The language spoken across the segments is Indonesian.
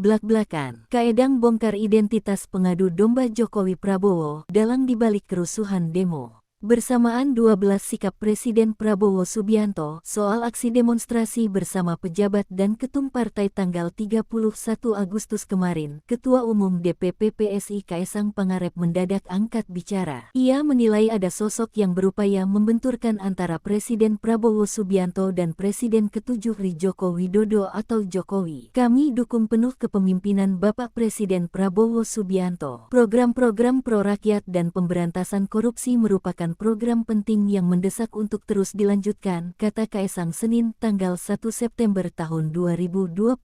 Blak-blakan, Kaedang bongkar identitas pengadu domba Jokowi Prabowo dalang dibalik kerusuhan demo. Bersamaan 12 sikap Presiden Prabowo Subianto soal aksi demonstrasi bersama pejabat dan ketum partai tanggal 31 Agustus kemarin, Ketua Umum DPP PSI Kaesang Pangarep mendadak angkat bicara. Ia menilai ada sosok yang berupaya membenturkan antara Presiden Prabowo Subianto dan Presiden ke-7 Joko Widodo atau Jokowi. Kami dukung penuh kepemimpinan Bapak Presiden Prabowo Subianto. Program-program pro-rakyat dan pemberantasan korupsi merupakan program penting yang mendesak untuk terus dilanjutkan, kata Kaesang Senin tanggal 1 September tahun 2025.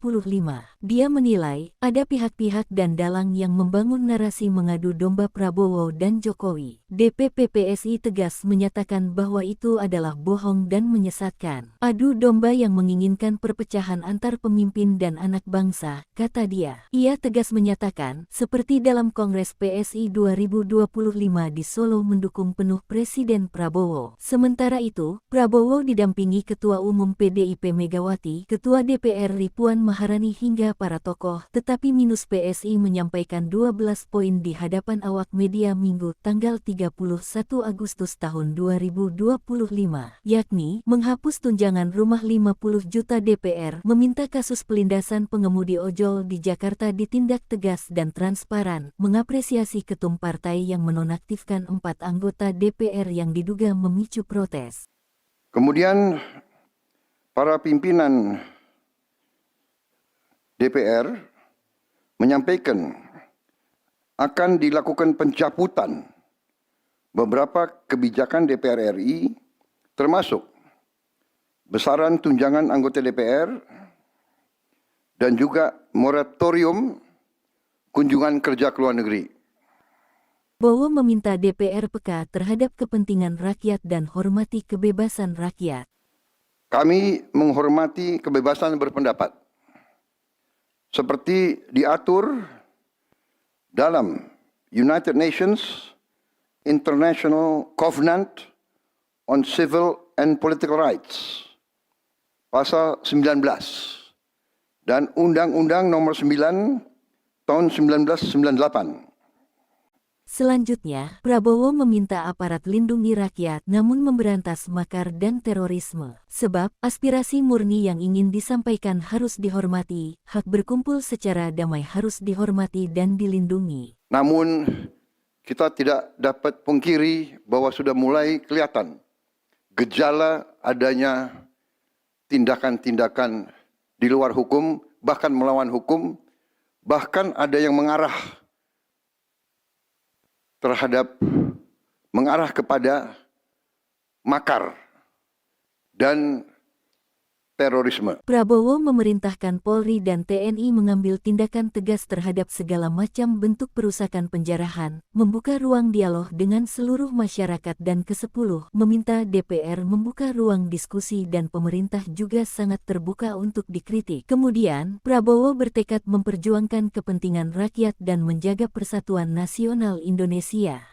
Dia menilai, ada pihak-pihak dan dalang yang membangun narasi mengadu domba Prabowo dan Jokowi. DPP PSI tegas menyatakan bahwa itu adalah bohong dan menyesatkan. Adu domba yang menginginkan perpecahan antar pemimpin dan anak bangsa, kata dia. Ia tegas menyatakan, seperti dalam Kongres PSI 2025 di Solo mendukung penuh Presiden Prabowo. Sementara itu, Prabowo didampingi Ketua Umum PDIP Megawati, Ketua DPR Puan Maharani hingga para tokoh, tetapi minus PSI menyampaikan 12 poin di hadapan awak media Minggu tanggal 31 Agustus tahun 2025, yakni menghapus tunjangan rumah 50 juta DPR, meminta kasus pelindasan pengemudi ojol di Jakarta ditindak tegas dan transparan, mengapresiasi ketum partai yang menonaktifkan 4 anggota DPR yang diduga memicu protes. Kemudian para pimpinan DPR menyampaikan akan dilakukan pencabutan beberapa kebijakan DPR RI, termasuk besaran tunjangan anggota DPR dan juga moratorium kunjungan kerja ke luar negeri. Bowo meminta DPR peka terhadap kepentingan rakyat dan hormati kebebasan rakyat. Kami menghormati kebebasan berpendapat, seperti diatur dalam United Nations International Covenant on Civil and Political Rights, pasal 19, dan Undang-Undang Nomor 9 tahun 1998. Selanjutnya, Prabowo meminta aparat lindungi rakyat namun memberantas makar dan terorisme. Sebab, aspirasi murni yang ingin disampaikan harus dihormati, hak berkumpul secara damai harus dihormati dan dilindungi. Namun, kita tidak dapat pungkiri bahwa sudah mulai kelihatan gejala adanya tindakan-tindakan di luar hukum, bahkan melawan hukum, bahkan ada yang mengarah kepada makar dan terorisme. Prabowo memerintahkan Polri dan TNI mengambil tindakan tegas terhadap segala macam bentuk perusakan penjarahan, membuka ruang dialog dengan seluruh masyarakat dan ke-10, meminta DPR membuka ruang diskusi dan pemerintah juga sangat terbuka untuk dikritik. Kemudian, Prabowo bertekad memperjuangkan kepentingan rakyat dan menjaga persatuan nasional Indonesia.